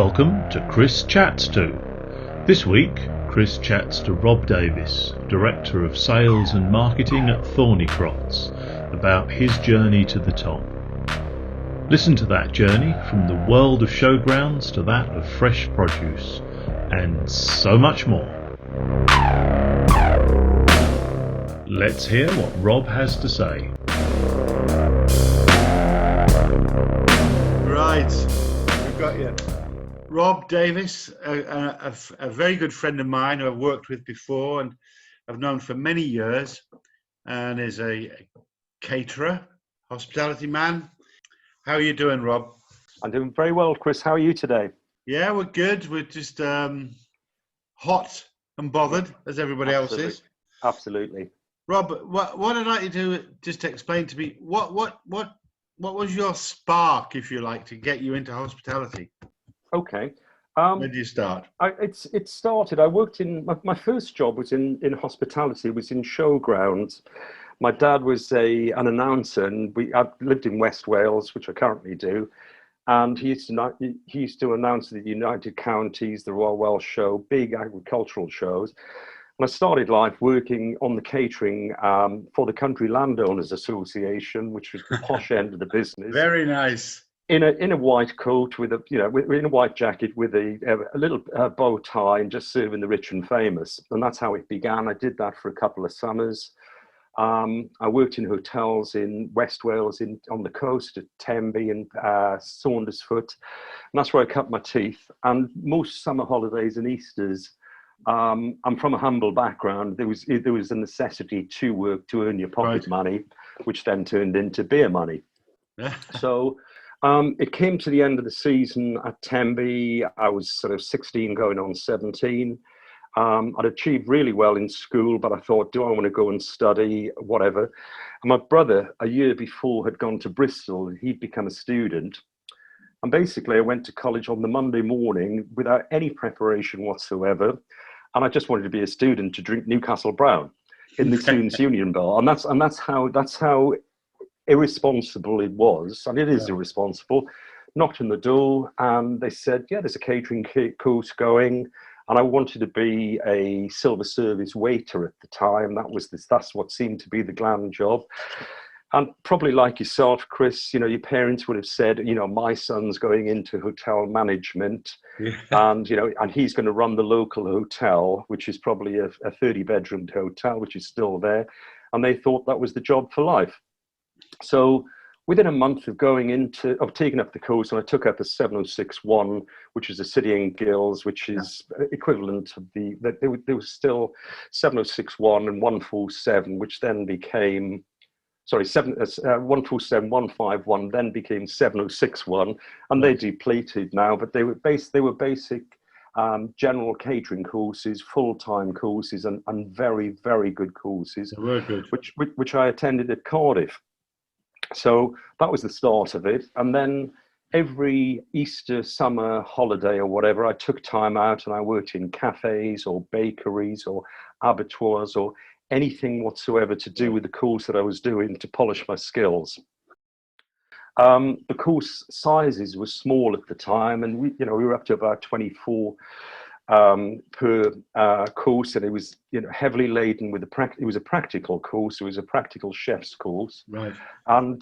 Welcome to Chris Chats To. This week, Chris chats to Rob Davies, Director of Sales and Marketing at Thornycroft's, about his journey to the top. Listen to that journey from the world of Showgrounds to that of fresh produce, and so much more. Let's hear what Rob has to say. Right, we've got you. Rob Davies, a very good friend of mine who I've worked with before and I've known for many years, and is a caterer, hospitality man. How are you doing, Rob? I'm doing very well, Chris. How are you today? Yeah, we're good. We're just hot and bothered, as everybody else is. Absolutely. Rob, what I'd like you to just explain to me, what was your spark, if you like, to get you into hospitality? Okay. Where did you start? It started. I worked in my first job was in hospitality. It was in Showgrounds. My dad was an announcer, and I lived in West Wales, which I currently do. And he used to announce the United Counties, the Royal Welsh Show, big agricultural shows. And I started life working on the catering for the Country Landowners Association, which was the posh end of the business. Very nice. In a white coat with in a white jacket with a little bow tie, and just serving the rich and famous. And that's how it began. I did that for a couple of summers. I worked in hotels in West Wales, on the coast at Tenby and Saundersfoot, and that's where I cut my teeth. And most summer holidays and Easters, I'm from a humble background. There was a necessity to work to earn your pocket money, which then turned into beer money. So it came to the end of the season at Tenby. I was sort of 16 going on 17. I'd achieved really well in school, but I thought, do I want to go and study, whatever? And my brother, a year before, had gone to Bristol. He'd become a student. And basically, I went to college on the Monday morning without any preparation whatsoever. And I just wanted to be a student to drink Newcastle Brown in the Toons Union Bar. And that's how irresponsible it was. And it is irresponsible. Knocked on the door, and they said, yeah, there's a catering course going. And I wanted to be a silver service waiter at the time. That's what seemed to be the glam job. And probably like yourself, Chris, your parents would have said, my son's going into hotel management, and he's going to run the local hotel, which is probably a 30-bedroom hotel, which is still there. And they thought that was the job for life. So within a month of taking up the course, and I took up a 706-1, which is a City and Guilds, which is equivalent to there was still 706-1 and 147, which then became, 147, 151, then became 706-1, and they depleted now, but they were basic general catering courses, full-time courses, and very, very good courses, They were good. which I attended at Cardiff. So that was the start of it. And then every Easter, summer holiday or whatever, I took time out and I worked in cafes or bakeries or abattoirs or anything whatsoever to do with the course that I was doing to polish my skills. The course sizes were small at the time, and we were up to about 24 per course, and it was heavily laden with it was a practical course. It was a practical chef's course, right? And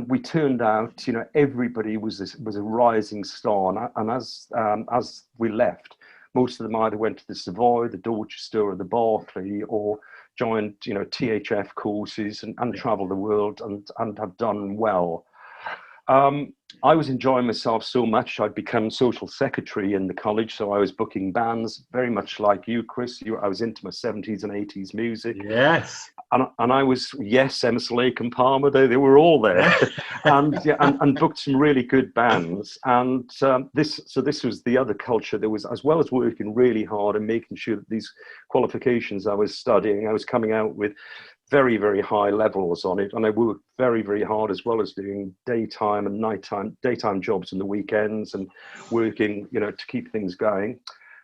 we turned out, everybody was a rising star, and as we left, most of them either went to the Savoy, the Dorchester, or the Berkeley, or joined THF courses and traveled the world and have done well. I was enjoying myself so much, I'd become social secretary in the college, so I was booking bands, very much like you, Chris. I was into my 70s and 80s music. Yes. And I was, Emerson, Lake and Palmer, they were all there, and booked some really good bands. And this was the other culture. There was, as well as working really hard and making sure that these qualifications I was studying, I was coming out with very, very high levels on it. And I worked very, very hard, as well as doing daytime and jobs on the weekends and working, to keep things going.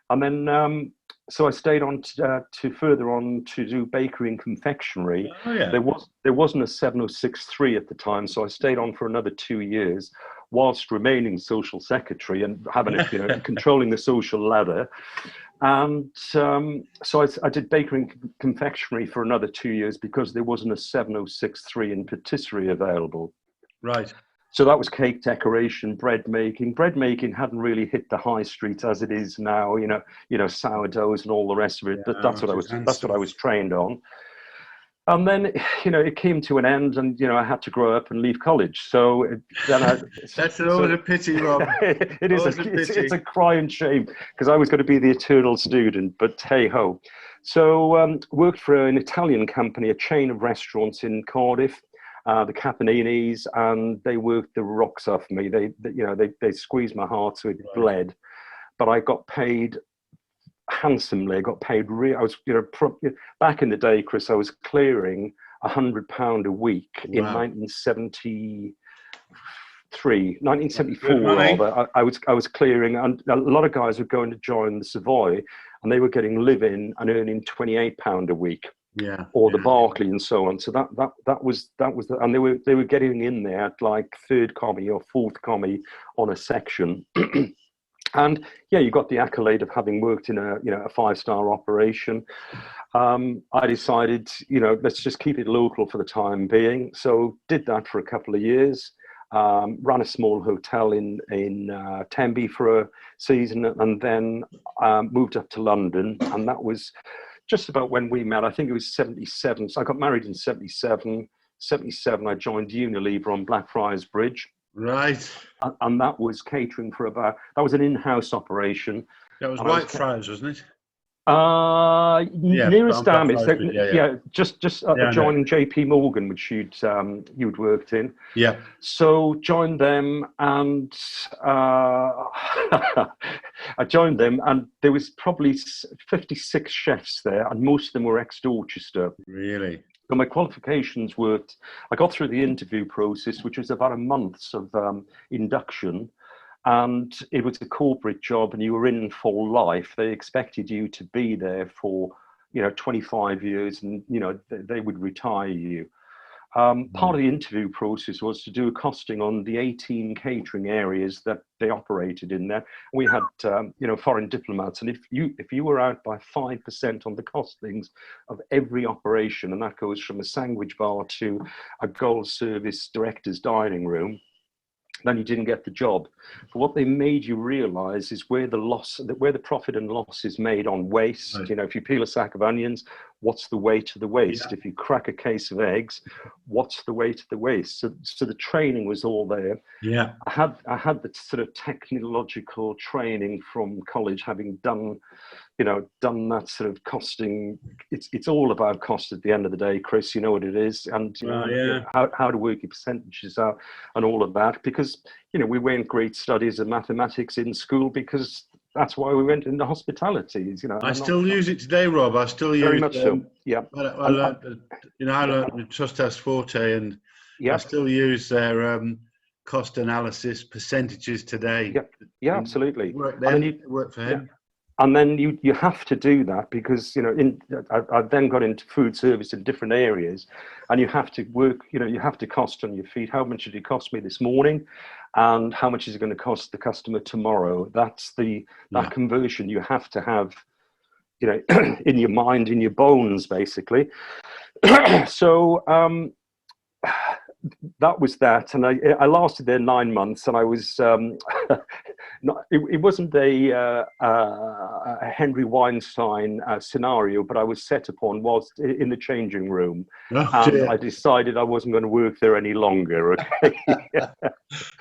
And then, so I stayed on to further on to do bakery and confectionery. Oh, yeah. There wasn't a 706-3 at the time, so I stayed on for another 2 years, whilst remaining social secretary and having a, controlling the social ladder. And so I did bakery and confectionery for another 2 years because there wasn't a 7063 in patisserie available. Right. So that was cake decoration, bread making. Bread making hadn't really hit the high street as it is now, sourdoughs and all the rest of it. But that's what I was trained on. And then, it came to an end, and I had to grow up and leave college. So then that's always a pity, Rob. It is it's a crying shame, because I was going to be the eternal student. But hey ho. So worked for an Italian company, a chain of restaurants in Cardiff, the Capaninis, and they worked the rocks off me. They squeezed my heart so it bled, but I got paid handsomely. I got paid I was, back in the day, Chris, I was clearing £100 a week in 1974 rather. I was clearing, and a lot of guys were going to join the Savoy, and they were getting live-in and earning £28 a week. Or the Barclay and so on. So that was and they were getting in there at like third commie or fourth commie on a section. And you got the accolade of having worked in a 5-star operation. I decided, let's just keep it local for the time being. So did that for a couple of years. Ran a small hotel in Tenby for a season, and then moved up to London. And that was just about when we met. I think it was 77. So I got married in 77. 77, I joined Unilever on Blackfriars Bridge. Right. And that was catering that was an in-house operation. That was Whitefriars, wasn't it? Nearest damn it. Just adjoining JP Morgan, which you'd worked in. Yeah. So joined them, and I joined them, and there was probably 56 chefs there, and most of them were ex-Dorchester. Really? So my qualifications worked. I got through the interview process, which was about a month of induction. And it was a corporate job, and you were in for life. They expected you to be there for, 25 years, and, they would retire you. Part of the interview process was to do a costing on the 18 catering areas that they operated in there. We had, foreign diplomats, and if you were out by 5% on the costings of every operation, and that goes from a sandwich bar to a gold service director's dining room, then you didn't get the job. But what they made you realize is where the profit and loss is made on waste. Right. If you peel a sack of onions, what's the weight of the waste? If you crack a case of eggs, what's the weight of the waste? So the training was all there. Yeah. I had the sort of technological training from college, having done that sort of costing. It's all about cost at the end of the day, Chris. You know what it is, and how to work your percentages out and all of that. Because we weren't great studies of mathematics in school, because that's why we went into hospitality. I still use it today, Rob. I still use very much so. Yeah. I learned the Trust House Forte, and I still use their cost analysis percentages today. Yeah, absolutely. Work for him. Yeah. And then you have to do that, because I then got into food service in different areas, and you have to work. You have to cost on your feet. How much did it cost me this morning, and how much is it going to cost the customer tomorrow? That's that conversion you have to have, in your mind, in your bones, basically. So that was that, and I lasted there 9 months, and I was it wasn't a Henry Weinstein scenario, but I was set upon whilst in the changing room, and I decided I wasn't going to work there any longer. Okay.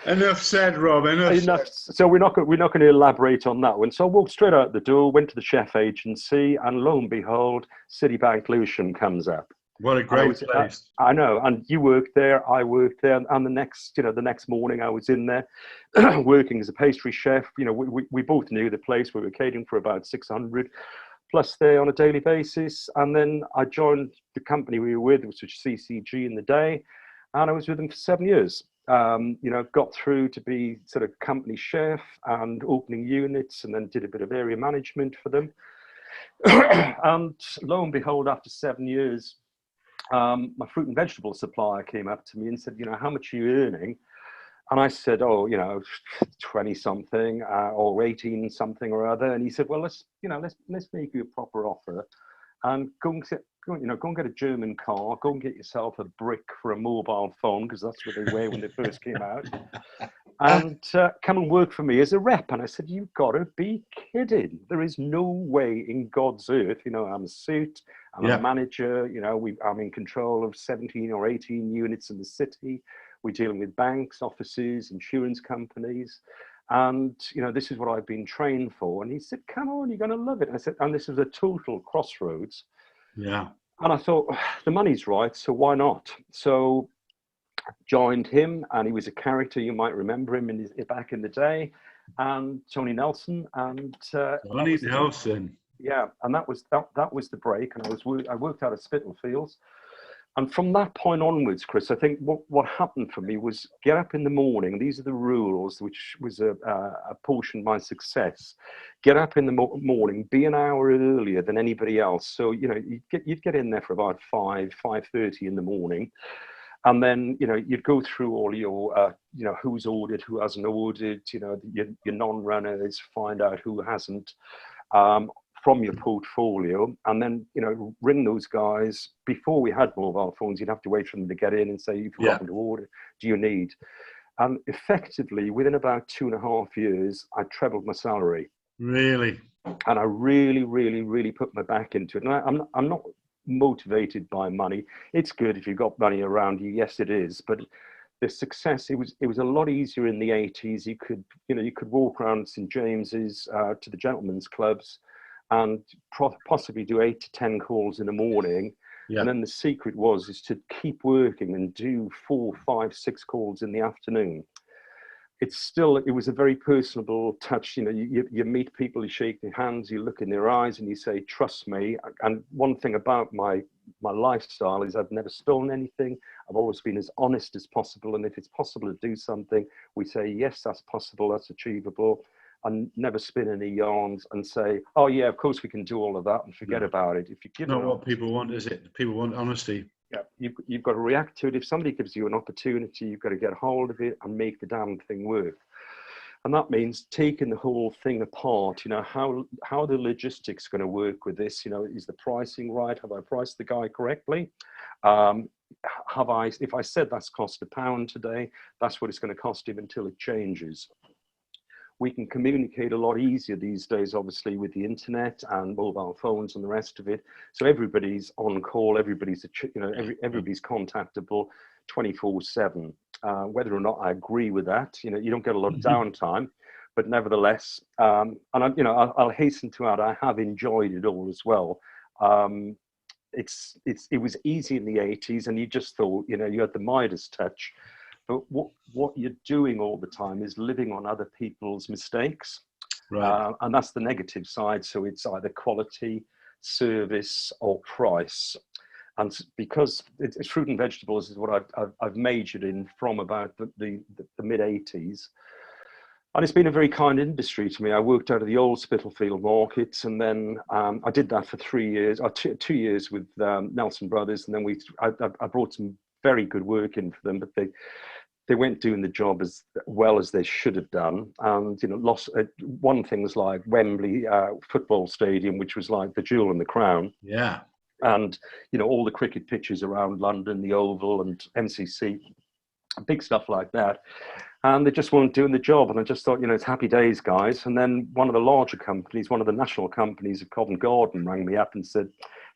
Enough said, Rob. Enough. So we're not going to elaborate on that one. So I walked straight out the door, went to the chef agency, and lo and behold, Citibank Lewisham comes up. What a great place. I know. And you worked there, I worked there. And the next morning I was in there working as a pastry chef. We both knew the place. We were catering for about 600 plus there on a daily basis. And then I joined the company we were with, which was CCG in the day. And I was with them for 7 years. Got through to be sort of company chef and opening units, and then did a bit of area management for them. And lo and behold, after 7 years, my fruit and vegetable supplier came up to me and said, how much are you earning? And I said, oh, 20 something or 18 something or other. And he said, well, let's make you a proper offer and go and get a German car, go and get yourself a brick for a mobile phone, because that's what they were when they first came out, and come and work for me as a rep. And I said, you've got to be kidding. There is no way in God's earth. I'm a suit, I'm a manager, I'm in control of 17 or 18 units in the city. We're dealing with banks, offices, insurance companies. And, this is what I've been trained for. And he said, come on, you're going to love it. And I said, and this was a total crossroads. Yeah. And I thought, the money's right, so why not? So joined him, and he was a character. You might remember him back in the day, and Tony Nelson. And Tony Nelson. Yeah, and that was the break. And I worked out at Spitalfields. And from that point onwards, Chris, I think what happened for me was get up in the morning. These are the rules, which was a portion of my success. Get up in the morning, be an hour earlier than anybody else. So, you'd get in there for about 5:30 in the morning. And then, you'd go through all your, who's ordered, who hasn't ordered, your non-runners, find out who hasn't. From your portfolio, and then ring those guys. Before we had mobile phones, you'd have to wait for them to get in and say, you've forgotten to order, do you need? And effectively within about 2.5 years, I trebled my salary. Really? And I really, really, really put my back into it. And I'm not motivated by money. It's good if you've got money around you, yes it is, but the success, it was a lot easier in the 80s. You could walk around St James's to the gentlemen's clubs and possibly do 8 to 10 calls in the morning. Yeah. And then the secret is to keep working and do 4, 5, 6 calls in the afternoon. It was a very personable touch. You meet people, you shake their hands, you look in their eyes and you say, trust me. And one thing about my lifestyle is I've never stolen anything. I've always been as honest as possible. And if it's possible to do something, we say, yes, that's possible, that's achievable. And never spin any yarns and say, oh yeah, of course we can do all of that, and forget about it. If you give not what people want, is it? People want honesty. Yeah, you've got to react to it. If somebody gives you an opportunity, you've got to get hold of it and make the damn thing work. And that means taking the whole thing apart. How the logistics going to work with this? Is the pricing right? Have I priced the guy correctly? If I said that's cost £1 today, that's what it's going to cost him until it changes. We can communicate a lot easier these days, obviously, with the internet and mobile phones and the rest of it. So everybody's on call, everybody's contactable 24/7. Whether or not I agree with that, you don't get a lot of downtime, but nevertheless, and I'll hasten to add, I have enjoyed it all as well. It was easy in the 80s, and you just thought, you had the Midas touch. But what you're doing all the time is living on other people's mistakes. Right. And that's the negative side. So it's either quality, service, or price. And because it's fruit and vegetables is what I've majored in from about the mid-80s. And it's been a very kind industry to me. I worked out of the old Spitalfield markets, and then I did that for 3 years, or 2 years with Nelson Brothers. And then I brought some very good work in for them, but they weren't doing the job as well as they should have done. And lost one thing was like Wembley football stadium, which was like the jewel in the crown. Yeah. And all the cricket pitches around London, the Oval and MCC, big stuff like that. And they just weren't doing the job. And I just thought, it's happy days, guys. And then one of the larger companies, one of the national companies of Covent Garden, rang me up and said,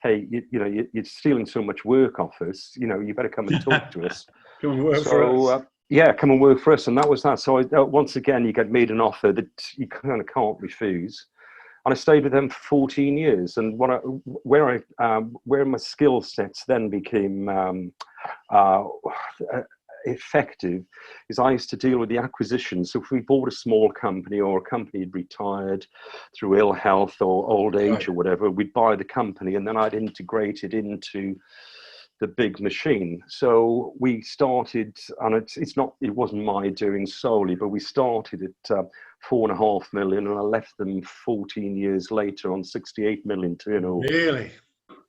hey, you're stealing so much work off us. You better come and talk to us. Come and work for us. Yeah, come and work for us. And that was that. So once again, you get made an offer that you kind of can't refuse. And I stayed with them for 14 years. And where my skill sets then became effective is I used to deal with the acquisition. So if we bought a small company or a company had retired through ill health or old age or whatever, we'd buy the company and then I'd integrate it into the big machine. So we started, and it wasn't my doing solely, but we started at 4.5 million, and I left them 14 years later on 68 million turnover. Really?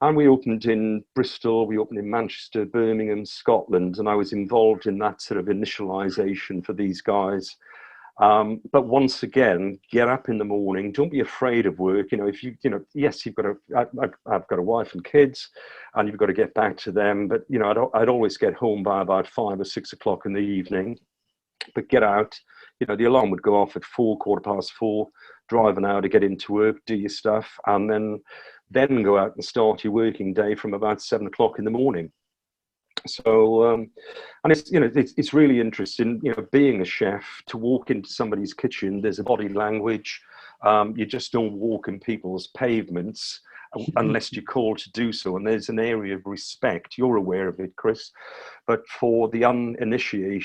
And we opened in Bristol, we opened in Manchester, Birmingham, Scotland, and I was involved in that sort of initialization for these guys. But once again, get up in the morning. Don't be afraid of work. If yes, you've got I've got a wife and kids, and you've got to get back to them. But I'd always get home by about 5 or 6 o'clock in the evening. But get out. The alarm would go off at 4, quarter past 4. Drive an hour to get into work, do your stuff, and then go out and start your working day from about 7 o'clock in the morning. So, and it's really interesting, being a chef, to walk into somebody's kitchen. There's a body language. You just don't walk in people's pavements unless you're called to do so. And there's an area of respect. You're aware of it, Chris. But for the uninitiated,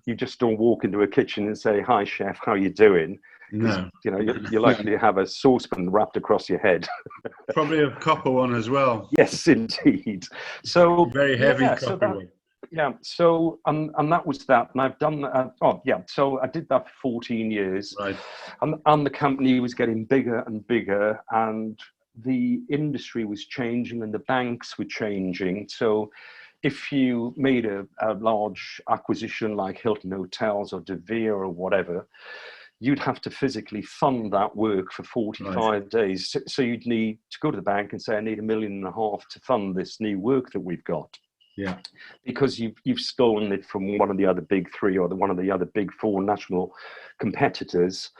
you just don't walk into a kitchen and say, "Hi, chef, how you doing?" No. You're likely to have a saucepan wrapped across your head. Probably a copper one as well. Yes, indeed. So very heavy copper one. Yeah. So and that was that, and I've done that. So I did that for 14 years. Right. And the company was getting bigger and bigger, and the industry was changing, and the banks were changing. So if you made a large acquisition like Hilton Hotels or De Vere or whatever, you'd have to physically fund that work for 45 days. So you'd need to go to the bank and say, "I need $1.5 million to fund this new work that we've got." Yeah. Because you've stolen it from one of the other big three or one of the other big four national competitors.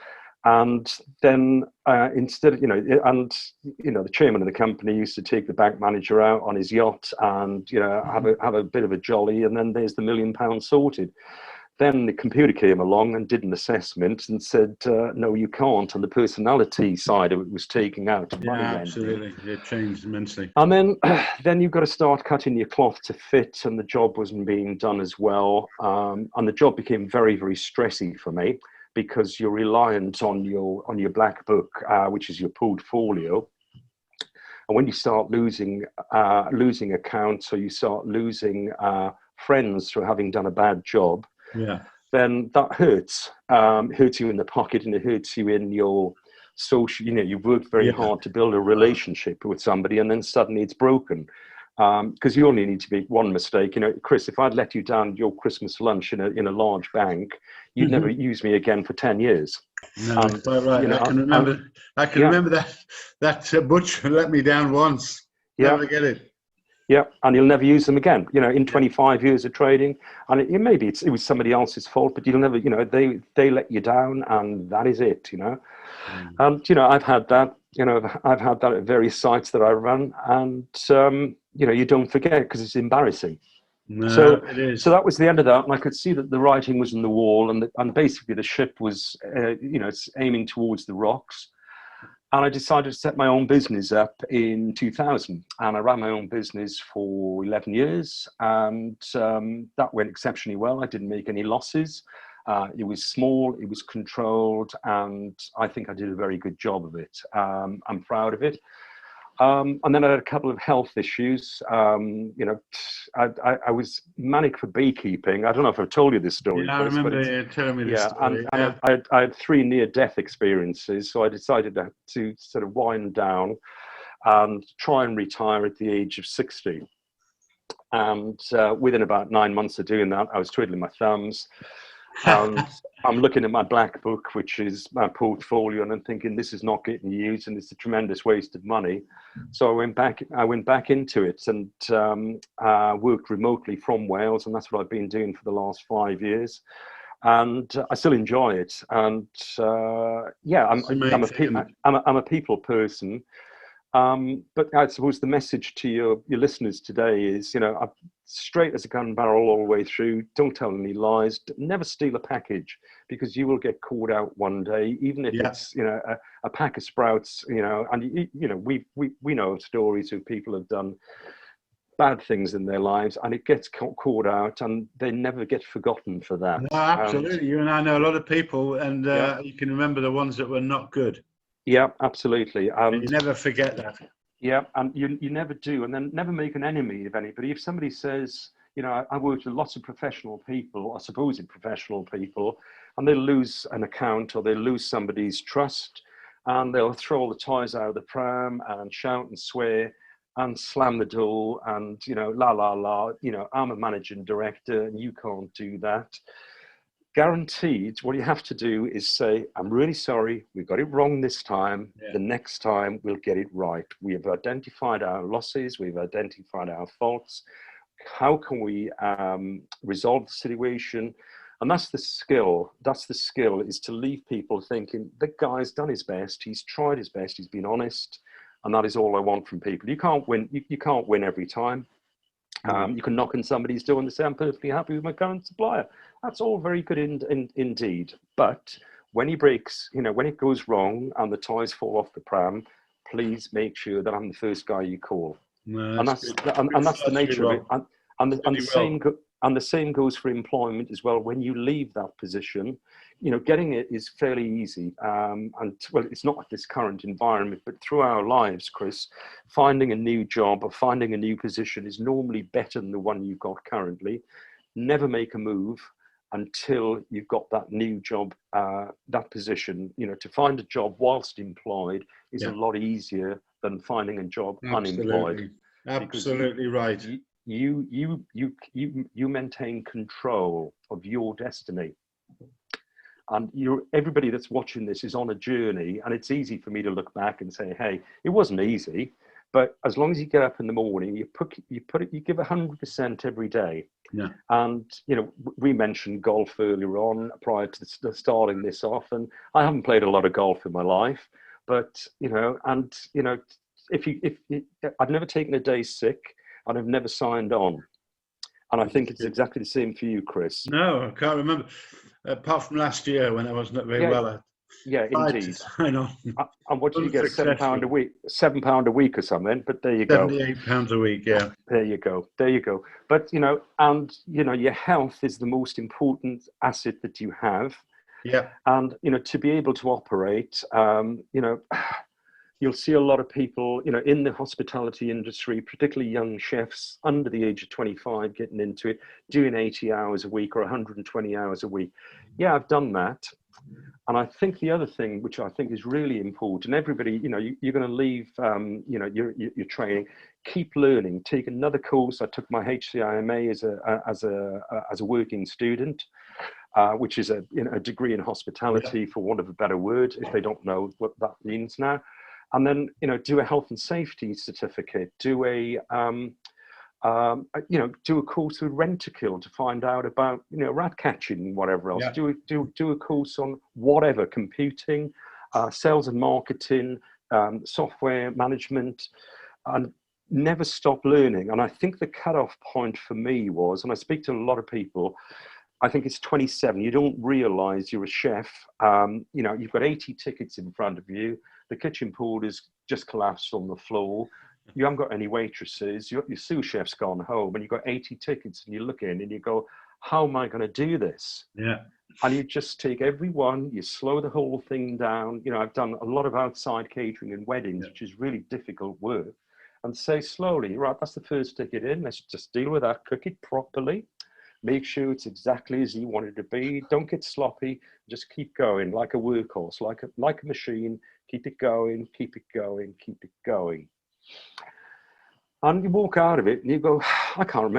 And then instead of, the chairman of the company used to take the bank manager out on his yacht and, have a bit of a jolly, and then there's the £1 million sorted. Then the computer came along and did an assessment and said, no, you can't. And the personality side of it was taking out of money. Absolutely. It changed immensely. And then you've got to start cutting your cloth to fit, and the job wasn't being done as well. And the job became very, very stressy for me, because you're reliant on your black book, which is your portfolio. And when you start losing accounts, or you start losing friends for having done a bad job, then that hurts. Hurts you in the pocket, and it hurts you in your social. You've worked very hard to build a relationship with somebody, and then suddenly it's broken. Because you only need to make one mistake. Chris, if I'd let you down your Christmas lunch in a large bank, you'd never use me again for 10 years. No, quite right. I can remember that butcher let me down once. Never get it. Yeah, and you'll never use them again. In 25 years of trading, and maybe it was somebody else's fault, but you'll never. They let you down, and that is it. And I've had that. I've had that at various sites that I run, and you don't forget, because it's embarrassing. No, it is. So that was the end of that, and I could see that the writing was on the wall, and basically the ship was, it's aiming towards the rocks. And I decided to set my own business up in 2000, and I ran my own business for 11 years, and that went exceptionally well. I didn't make any losses. It was small, it was controlled, and I think I did a very good job of it. I'm proud of it. And then I had a couple of health issues. I was manic for beekeeping. I don't know if I've told you this story. Yeah, I remember you telling me this story. And I had 3 near-death experiences, so I decided to sort of wind down and try and retire at the age of 60. And within about 9 months of doing that, I was twiddling my thumbs. And I'm looking at my black book, which is my portfolio, and I'm thinking, this is not getting used, and it's a tremendous waste of money. So I went back into it, and worked remotely from Wales, and that's what I've been doing for the last 5 years. And I still enjoy it. And I'm a people person. But I suppose the message to your listeners today is, straight as a gun barrel all the way through. Don't tell any lies. Never steal a package, because you will get caught out one day, even if it's a pack of Sprouts. And we know of stories of people have done bad things in their lives, and it gets caught out, and they never get forgotten for that. No, absolutely. You and I know a lot of people, and you can remember the ones that were not good. Yeah, absolutely. And you never forget that. Yeah, and you never do. And then never make an enemy of anybody. If somebody says, I work with lots of professional people, or supposed professional people, and they lose an account, or they lose somebody's trust, and they'll throw all the toys out of the pram and shout and swear and slam the door and, you know, la, la, la, you know, I'm a managing director and you can't do that. Guaranteed, what you have to do is say, I'm really sorry, we got it wrong this time. Yeah. The next time we'll get it right. We have identified our losses, we've identified our faults. How can we resolve the situation? And that's the skill. That's the skill, is to leave people thinking, the guy's done his best, he's tried his best, he's been honest, and that is all I want from people. You can't win, you can't win every time. You can knock on somebody's door and say, I'm perfectly happy with my current supplier. That's all very good indeed. But when he breaks, you know, when it goes wrong and the toys fall off the pram, please make sure that I'm the first guy you call. No, And that's the nature of it. And the same goes for employment as well. When you leave that position, you know, getting it is fairly easy. And well, it's not like this current environment, but through our lives, Chris, finding a new job or finding a new position is normally better than the one you've got currently. Never make a move until you've got that new job, that position. You know, to find a job whilst employed is a lot easier than finding a job unemployed. Absolutely right. You maintain control of your destiny. And everybody that's watching this is on a journey, and it's easy for me to look back and say, hey, it wasn't easy, but as long as you get up in the morning, you give 100% every day. Yeah. And, you know, we mentioned golf earlier on prior to starting this off, and I haven't played a lot of golf in my life, but, you know, and, you know, I've never taken a day sick, and I've never signed on. And I think it's exactly the same for you, Chris. No, I can't remember. Apart from last year when I wasn't very well. Yeah, indeed. I know. And what did you get? £7 a week? £7 a week or something? But there you go. £78 a week. Yeah. There you go. There you go. But you know, and you know, your health is the most important asset that you have. Yeah. And you know, to be able to operate, you know. You'll see a lot of people, you know, in the hospitality industry, particularly young chefs under the age of 25 getting into it, doing 80 hours a week or 120 hours a week. Yeah, I've done that. And I think the other thing, which I think is really important, everybody, you know, you're going to leave, you know, your training, keep learning, take another course. I took my HCIMA as a working student. Which is a degree in hospitality, for want of a better word, if they don't know what that means now. And then, you know, do a health and safety certificate, do a course with Rentokil to find out about, you know, rat catching and whatever else. Yeah. Do a course on whatever, computing, sales and marketing, software management, and never stop learning. And I think the cutoff point for me was, and I speak to a lot of people, I think it's 27. You don't realize you're a chef. You know, you've got 80 tickets in front of you. The kitchen porter's just collapsed on the floor. You haven't got any waitresses. Your sous chef's gone home, and you've got 80 tickets. And you look in and you go, how am I going to do this? Yeah. And you just take every one, you slow the whole thing down. You know, I've done a lot of outside catering and weddings, which is really difficult work. And say slowly, right, that's the first ticket in. Let's just deal with that, cook it properly. Make sure it's exactly as you want it to be. Don't get sloppy. Just keep going like a workhorse, like a machine. Keep it going, keep it going, keep it going. And you walk out of it and you go, I can't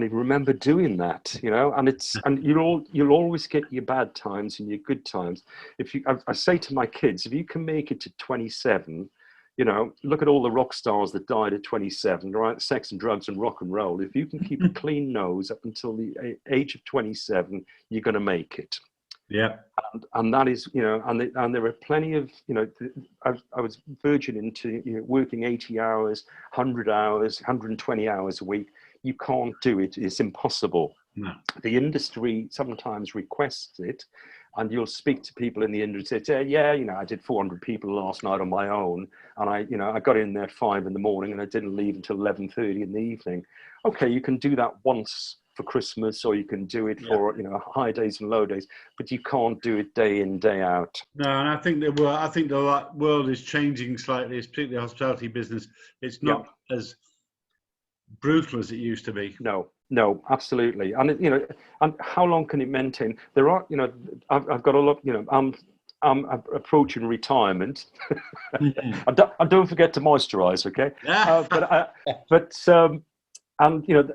even remember doing that, you know. And you'll always get your bad times and your good times. I say to my kids, if you can make it to 27, you know, look at all the rock stars that died at 27, right? Sex and drugs and rock and roll. If you can keep a clean nose up until the age of 27, you're going to make it. Yeah. And that is, you know, and there are plenty of, you know, I was verging into, you know, working 80 hours, 100 hours, 120 hours a week. You can't do it. It's impossible. No. The industry sometimes requests it, and you'll speak to people in the industry say, yeah, you know, I did 400 people last night on my own, and I got in there at 5 a.m, and I didn't leave until 11:30 in the evening. Okay, you can do that once for Christmas, or you can do it for, you know, high days and low days, but you can't do it day in, day out. No, and I think the world is changing slightly, particularly the hospitality business. It's not as brutal as it used to be. No, absolutely. And you know, and how long can it maintain? There are, you know, I've got a lot, you know, I'm approaching retirement. Mhm. And don't forget to moisturize, okay? And you know,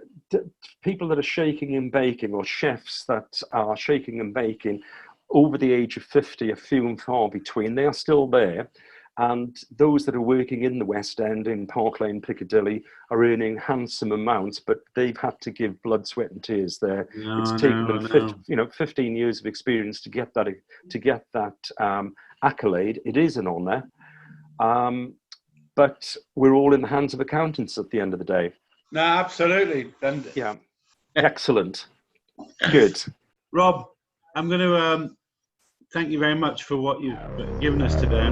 people that are shaking and baking, or chefs that are shaking and baking over the age of 50 are few and far between. They are still there. And those that are working in the West End, in Park Lane, Piccadilly, are earning handsome amounts, but they've had to give blood, sweat, and tears there. It's taken them 15 years of experience to get that accolade. It is an honour, but we're all in the hands of accountants at the end of the day. No, absolutely. And yeah, excellent, good. Rob, I'm going to thank you very much for what you've given us today.